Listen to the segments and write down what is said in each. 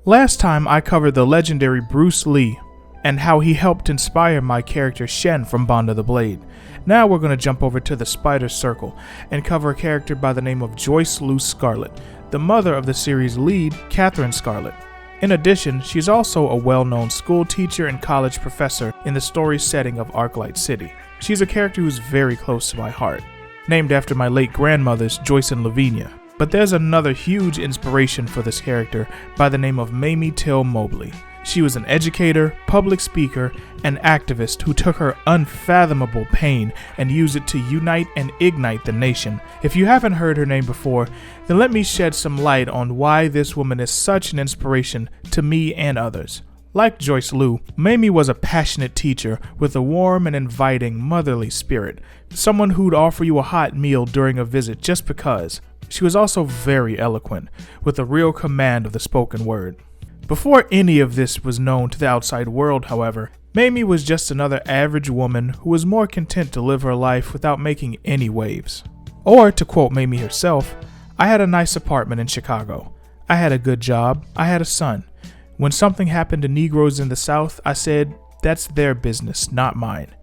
Last time I covered the legendary Bruce Lee and how he helped inspire my character Shen from Bond of the Blade. Now we're going to jump over to the Spider Circle and cover a character by the name of Joyce Lou Scarlett, the mother of the series lead, Catherine Scarlett. In addition, she's also a well-known school teacher and college professor in the story setting of Arclight City. She's a character who's very close to my heart, named after my late grandmothers Joyce and Lavinia. But there's another huge inspiration for this character by the name of Mamie Till-Mobley. She was an educator, public speaker, and activist who took her unfathomable pain and used it to unite and ignite the nation. If you haven't heard her name before, then let me shed some light on why this woman is such an inspiration to me and others. Like Joyce Lou, Mamie was a passionate teacher with a warm and inviting motherly spirit, someone who'd offer you a hot meal during a visit just because. She was also very eloquent, with a real command of the spoken word. Before any of this was known to the outside world, however, Mamie was just another average woman who was more content to live her life without making any waves. Or, to quote Mamie herself, "I had a nice apartment in Chicago. I had a good job. I had a son. When something happened to Negroes in the South, I said, that's their business, not mine.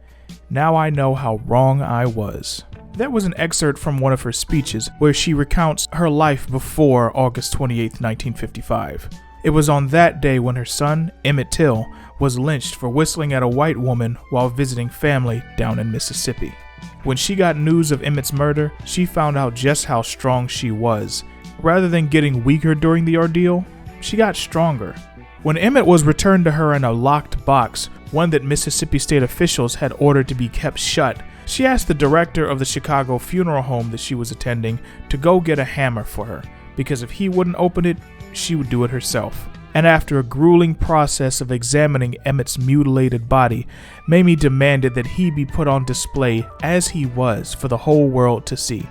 Now I know how wrong I was." That was an excerpt from one of her speeches where she recounts her life before August 28, 1955. It was on that day when her son, Emmett Till, was lynched for whistling at a white woman while visiting family down in Mississippi. When she got news of Emmett's murder, she found out just how strong she was. Rather than getting weaker during the ordeal, she got stronger. When Emmett was returned to her in a locked box, one that Mississippi state officials had ordered to be kept shut, she asked the director of the Chicago funeral home that she was attending to go get a hammer for her, because if he wouldn't open it, she would do it herself. And after a grueling process of examining Emmett's mutilated body, Mamie demanded that he be put on display as he was for the whole world to see.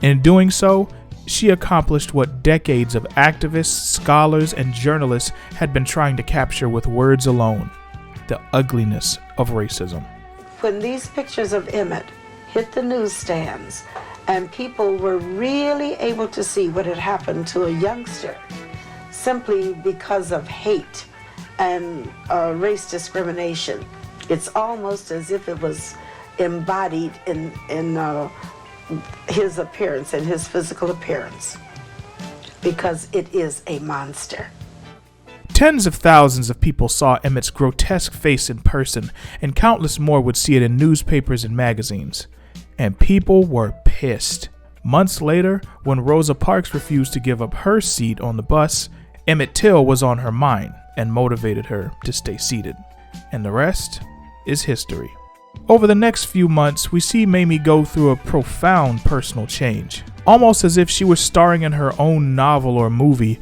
In doing so, she accomplished what decades of activists, scholars, and journalists had been trying to capture with words alone: the ugliness of racism. When these pictures of Emmett hit the newsstands and people were really able to see what had happened to a youngster simply because of hate and race discrimination, it's almost as if it was embodied in his appearance and his physical appearance, because it is a monster. Tens of thousands of people saw Emmett's grotesque face in person, and countless more would see it in newspapers and magazines. And people were pissed. Months later, when Rosa Parks refused to give up her seat on the bus, Emmett Till was on her mind and motivated her to stay seated. And the rest is history. Over the next few months, we see Mamie go through a profound personal change. Almost as if she was starring in her own novel or movie,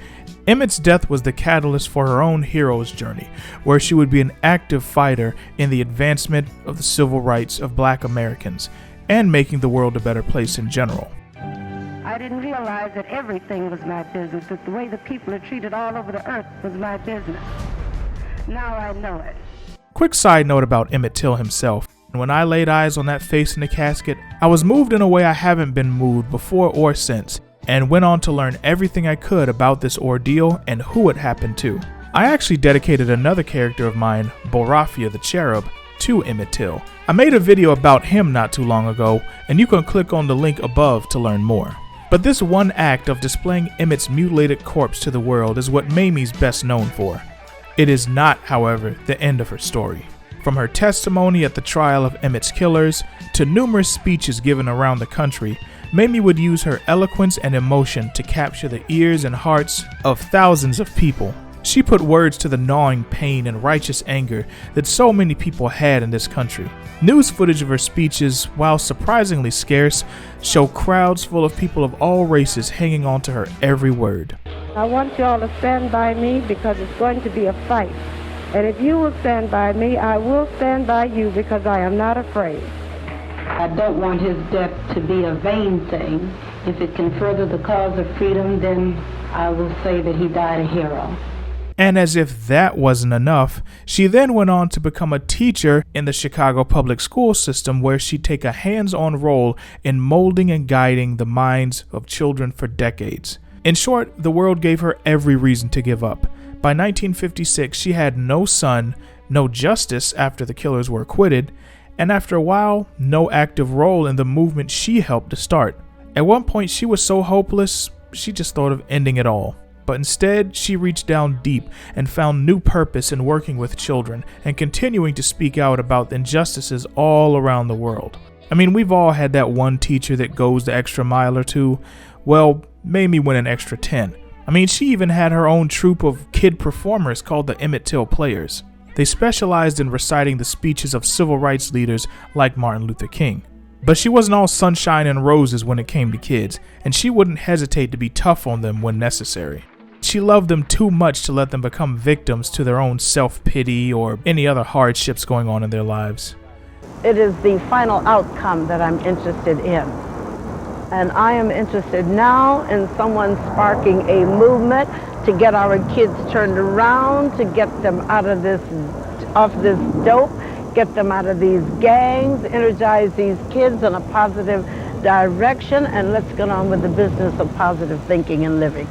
Emmett's death was the catalyst for her own hero's journey, where she would be an active fighter in the advancement of the civil rights of Black Americans and making the world a better place in general. I didn't realize that everything was my business, that the way the people are treated all over the earth was my business. Now I know it. Quick side note about Emmett Till himself. When I laid eyes on that face in the casket, I was moved in a way I haven't been moved before or since, and went on to learn everything I could about this ordeal and who it happened to. I actually dedicated another character of mine, Borafia the Cherub, to Emmett Till. I made a video about him not too long ago, and you can click on the link above to learn more. But this one act of displaying Emmett's mutilated corpse to the world is what Mamie's best known for. It is not, however, the end of her story. From her testimony at the trial of Emmett's killers to numerous speeches given around the country, Mamie would use her eloquence and emotion to capture the ears and hearts of thousands of people. She put words to the gnawing pain and righteous anger that so many people had in this country. News footage of her speeches, while surprisingly scarce, show crowds full of people of all races hanging on to her every word. I want you all to stand by me because it's going to be a fight. And if you will stand by me, I will stand by you because I am not afraid. I don't want his death to be a vain thing. If it can further the cause of freedom, then I will say that he died a hero. And as if that wasn't enough, she then went on to become a teacher in the Chicago public school system, where she'd take a hands-on role in molding and guiding the minds of children for decades. In short, the world gave her every reason to give up, By 1956, she had no son, no justice after the killers were acquitted, and after a while, no active role in the movement she helped to start. At one point, she was so hopeless, she just thought of ending it all. But instead, she reached down deep and found new purpose in working with children and continuing to speak out about the injustices all around the world. I mean, we've all had that one teacher that goes the extra mile or two. Well, Mamie went an extra 10. I mean, she even had her own troupe of kid performers called the Emmett Till Players. They specialized in reciting the speeches of civil rights leaders like Martin Luther King. But she wasn't all sunshine and roses when it came to kids, and she wouldn't hesitate to be tough on them when necessary. She loved them too much to let them become victims to their own self-pity or any other hardships going on in their lives. It is the final outcome that I'm interested in. And I am interested now in someone sparking a movement to get our kids turned around, to get them out of off this dope, get them out of these gangs, energize these kids in a positive direction, and let's get on with the business of positive thinking and living.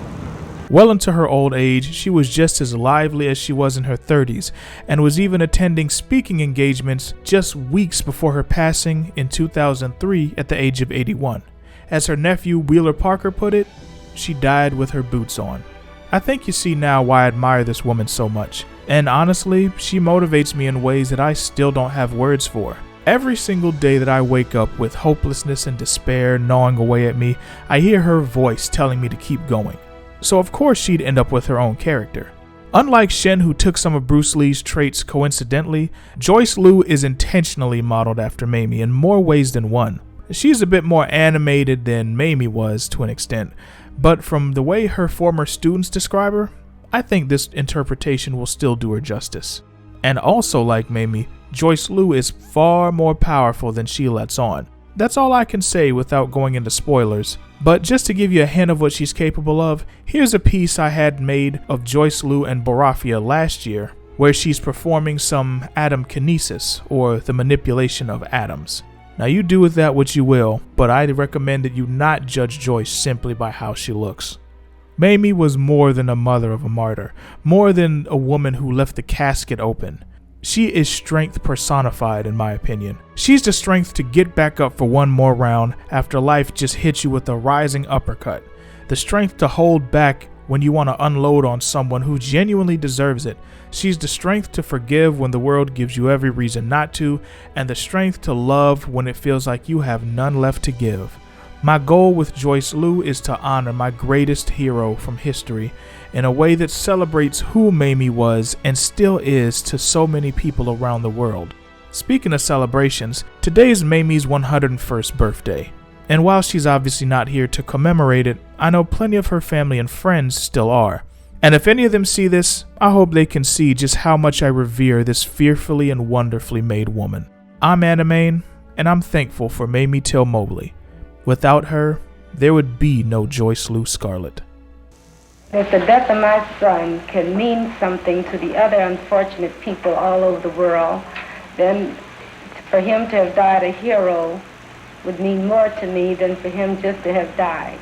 Well into her old age, she was just as lively as she was in her 30s, and was even attending speaking engagements just weeks before her passing in 2003 at the age of 81. As her nephew Wheeler Parker put it, she died with her boots on. I think you see now why I admire this woman so much, and honestly, she motivates me in ways that I still don't have words for. Every single day that I wake up with hopelessness and despair gnawing away at me, I hear her voice telling me to keep going. So of course she'd end up with her own character. Unlike Shen, who took some of Bruce Lee's traits coincidentally, Joyce Lou is intentionally modeled after Mamie in more ways than one. She's a bit more animated than Mamie was to an extent, but from the way her former students describe her, I think this interpretation will still do her justice. And also like Mamie, Joyce Lou is far more powerful than she lets on. That's all I can say without going into spoilers. But just to give you a hint of what she's capable of, here's a piece I had made of Joyce Lou and Barafia last year, where she's performing some atom kinesis, or the manipulation of atoms. Now you do with that what you will, but I recommend that you not judge Joyce simply by how she looks. Mamie was more than a mother of a martyr, more than a woman who left the casket open. She is strength personified, in my opinion. She's the strength to get back up for one more round after life just hits you with a rising uppercut. The strength to hold back when you want to unload on someone who genuinely deserves it. She's the strength to forgive when the world gives you every reason not to, and the strength to love when it feels like you have none left to give. My goal with Joyce Lou is to honor my greatest hero from history in a way that celebrates who Mamie was and still is to so many people around the world. Speaking of celebrations, today is Mamie's 101st birthday. And while she's obviously not here to commemorate it, I know plenty of her family and friends still are. And if any of them see this, I hope they can see just how much I revere this fearfully and wonderfully made woman. I'm Anime, and I'm thankful for Mamie Till-Mobley. Without her, there would be no Joyce Lou Scarlett. If the death of my son can mean something to the other unfortunate people all over the world, then for him to have died a hero would mean more to me than for him just to have died.